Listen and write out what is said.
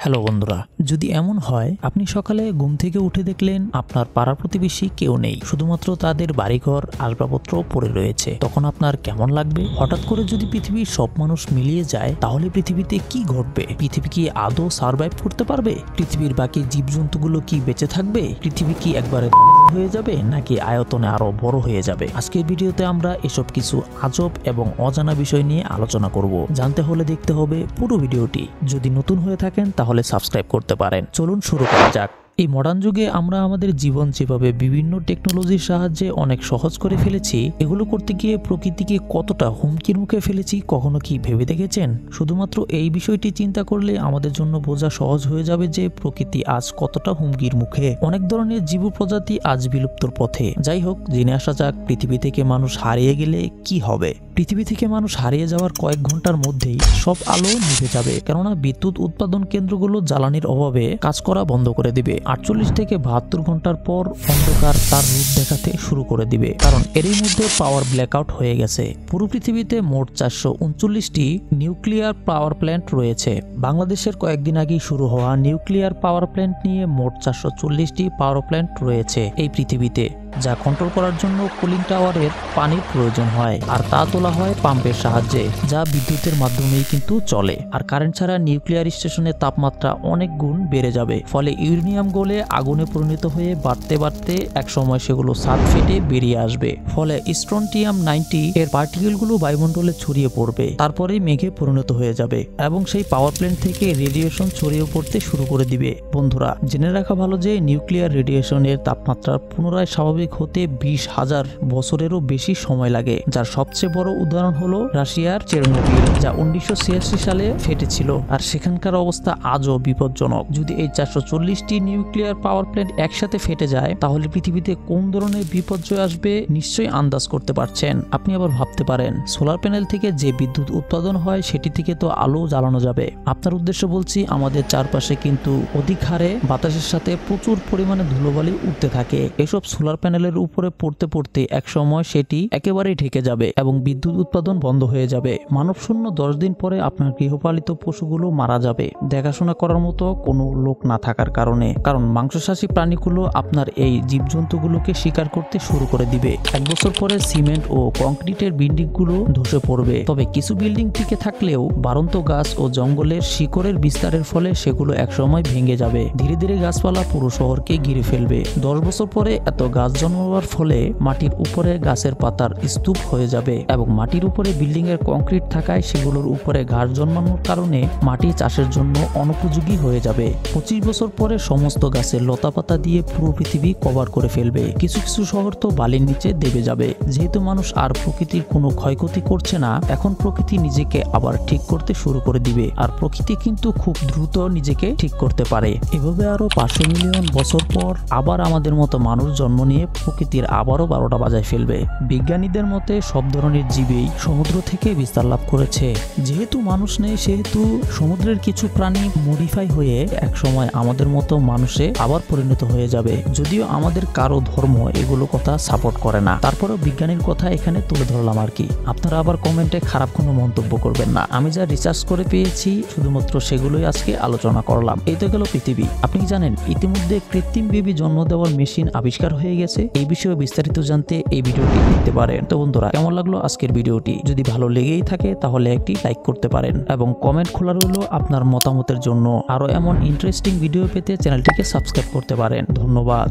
Hello বন্ধুরা, যদি এমন হয় আপনি সকালে ঘুম থেকে উঠে দেখলেন আপনার পাড়ার প্রতিবেশী কেউ নেই, শুধুমাত্র তাদের বাড়িঘর আসবাবপত্র পড়ে রয়েছে, তখন আপনার কেমন লাগবে? হঠাৎ করে যদি পৃথিবীর সব মানুষ মিলিয়ে যায় তাহলে পৃথিবীতে কি ঘটবে? পৃথিবী কি আদৌ সার্ভাইভ করতে পারবে? পৃথিবীর বাকি জীবজন্তুগুলো কি বেঁচে থাকবে? পৃথিবী কি একবারে হয়ে যাবে নাকি আয়তনে আরো বড় হয়ে যাবে? আজকের ভিডিওতে আমরা এসব কিছু আজব এবং অজানা বিষয় নিয়ে আলোচনা করব। জানতে হলে দেখতে হবে পুরো ভিডিওটি। যদি নতুন হয়ে থাকেন তাহলে সাবস্ক্রাইব করতে পারেন। চলুন শুরু করা যাক। এই মডার্ন যুগে আমরা আমাদের জীবন যেভাবে বিভিন্ন টেকনোলজির সাহায্যে অনেক সহজ করে ফেলেছি, এগুলো করতে গিয়ে প্রকৃতিকে কতটা হুমকির মুখে ফেলেছি কখনো কি ভেবে দেখেছেন? শুধুমাত্র এই বিষয়টি চিন্তা করলে আমাদের জন্য বোঝা সহজ হয়ে যাবে যে প্রকৃতি আজ কতটা হুমকির মুখে। অনেক ধরনের জীব প্রজাতি আজ বিলুপ্তর পথে। যাই হোক, জেনে আসা যাক পৃথিবী থেকে মানুষ হারিয়ে গেলে কি হবে। পৃথিবী থেকে মানুষ হারিয়ে যাওয়ার কয়েক ঘন্টার মধ্যেই সব আলো নিভে যাবে, কেননা বিদ্যুৎ উৎপাদন কেন্দ্রগুলো জ্বালানির অভাবে কাজ করা বন্ধ করে দিবে। 48 থেকে 72 ঘন্টার পর অন্ধকার তার রূপ দেখাতে শুরু করে দিবে, কারণ এরই মধ্যে পাওয়ার ব্ল্যাকআউট হয়ে গেছে। পুরো পৃথিবীতে মোট 439টি নিউক্লিয়ার পাওয়ার প্ল্যান্ট রয়েছে। বাংলাদেশের কয়েকদিন আগেই শুরু হওয়া নিউক্লিয়ার পাওয়ার প্ল্যান্ট নিয়ে মোট 440টি পাওয়ার প্ল্যান্ট রয়েছে এই পৃথিবীতে, যা কন্ট্রোল করার জন্য কুলিং টাওয়ারের পানির প্রয়োজন হয়, আর তা তোলা হয় পাম্পের সাহায্যে, যা বিদ্যুতের মাধ্যমেই কিন্তু চলে। আর কারেন্ট ছাড়া নিউক্লিয়ার স্টেশনের তাপমাত্রা অনেক গুণ বেড়ে যাবে, ফলে ইউরেনিয়াম গলে আগুনে পরিণত হয়ে বাড়তে বাড়তে একসময় সেগুলো ছাদ ফেটে বেরিয়ে আসবে, ফলে স্ট্রন্টিয়াম 90 এর পার্টিকেলগুলো বায়ুমণ্ডলে ছড়িয়ে পড়বে, তারপরে মেঘে পরিণত হয়ে যাবে এবং সেই পাওয়ার প্ল্যান্ট থেকে রেডিয়েশন ছড়িয়ে পড়তে শুরু করে দিবে। বন্ধুরা, জেনে রাখা ভালো যে নিউক্লিয়ার রেডিয়েশনের তাপমাত্রা পুনরায় স্বাভাবিক হতে 20,000 বছরেরও বেশি সময় লাগে, যার সবচেয়ে বড় উদাহরণ হলো রাশিয়ার চেরনোবিল, যা 1986 সালে ফেটেছিল, আর সেখানকার অবস্থা আজও বিপজ্জনক। যদি এই 440টি নিউক্লিয়ার পাওয়ার প্ল্যান্ট একসাথে ফেটে যায় তাহলে পৃথিবীতে কোন ধরনের বিপর্যয় আসবে নিশ্চয়ই আন্দাজ করতে পারছেন। আপনি আবার ভাবতে পারেন, সোলার প্যানেল থেকে যে বিদ্যুৎ উৎপাদন হয় সেটি থেকে তো আলো জ্বালানো যাবে। আপনার উদ্দেশ্য বলছি, আমাদের চারপাশে কিন্তু অধিক হারে বাতাসের সাথে প্রচুর পরিমাণে ধুলোবালি উঠতে থাকে। এসব সোলার প্যানেলের উপরে পড়তে পড়তে একসময় সেটি একেবারেই ঢেকে যাবে এবং বিদ্যুৎ উৎপাদন বন্ধ হয়ে যাবে। মানবশূন্য 10 দিন পরে আপনার গৃহপালিত পশুগুলো মারা যাবে, দেখাশোনা করার মতো কোনো লোক না থাকার কারণে, কারণ মাংসাশী প্রাণীগুলো আপনার এই জীবজন্তুগুলোকে শিকার করতে শুরু করে দিবে। 1 বছর পরে সিমেন্ট ও কংক্রিটের বিল্ডিংগুলো ধসে পড়বে, তবে কিছু বিল্ডিং টিকে থাকলেও বাড়ন্ত গাছ ও জঙ্গলের শিকড়ের বিস্তারের ফলে সেগুলো একসময় ভেঙে যাবে। ধীরে ধীরে গাছপালা পুরো শহরকে ঘিরে ফেলবে। 10 বছর পরে এত গাছ জন্মাবার ফলে মাটির উপরে গাছের পাতার স্তূপ হয়ে যাবে এবং মাটির উপরে বিল্ডিং এর কংক্রিট থাকায় সেগুলোর উপরে ঘাস জন্মানোর কারণে মাটি চাষের জন্য অনুপযোগী হয়ে যাবে। 25 বছর পরে সমস্ত গাছের লতাপাতা দিয়ে পুরো পৃথিবী কভার করে ফেলবে। কিছু কিছু শহর তো বালির নিচে দেবে যাবে। যেহেতু মানুষ আর প্রকৃতির কোনো ক্ষয়ক্ষতি করছে না, এখন প্রকৃতি নিজেকে আবার ঠিক করতে শুরু করে দিবে, আর প্রকৃতি কিন্তু খুব দ্রুত নিজেকে ঠিক করতে পারে। এভাবে আরো 500 মিলিয়ন বছর পর আবার আমাদের মতো মানুষ জন্ম নিয়ে প্রকৃতির আবারও 12টা বাজায় ফেলবে। বিজ্ঞানীদের মতে সব ধরনের জীবই সমুদ্র থেকে বিস্তার লাভ করেছে। যেহেতু মানুষ নেই সেহেতু সমুদ্রের কিছু প্রাণী মডিফাই হয়ে একসময় আমাদের মতো মানুষে আবার পরিণত হয়ে যাবে। যদিও আমাদের কারো ধর্ম এগুলো কথা সাপোর্ট করে না, তারপরেও বিজ্ঞানীর কথা এখানে তুলে ধরলাম আর কি। আপনারা আবার কমেন্টে খারাপ কোনো মন্তব্য করবেন না। আমি যা রিসার্চ করে পেয়েছি শুধুমাত্র সেগুলোই আজকে আলোচনা করলাম। এই তো গেল পৃথিবী। আপনি কি জানেন ইতিমধ্যে কৃত্রিম বেবি জন্ম দেওয়ার মেশিন আবিষ্কার হয়ে গেছে? এই বিষয়ে বিস্তারিত জানতে এই ভিডিওটি দেখতে পারেন। তো বন্ধুরা, কেমন লাগলো আজকের ভিডিওটি? যদি ভালো লেগেই থাকে তাহলে একটি লাইক করতে পারেন এবং কমেন্ট খোলা রইল আপনার মতামতের জন্য। আরো এমন ইন্টারেস্টিং ভিডিও পেতে চ্যানেলটিকে সাবস্ক্রাইব করতে পারেন। ধন্যবাদ।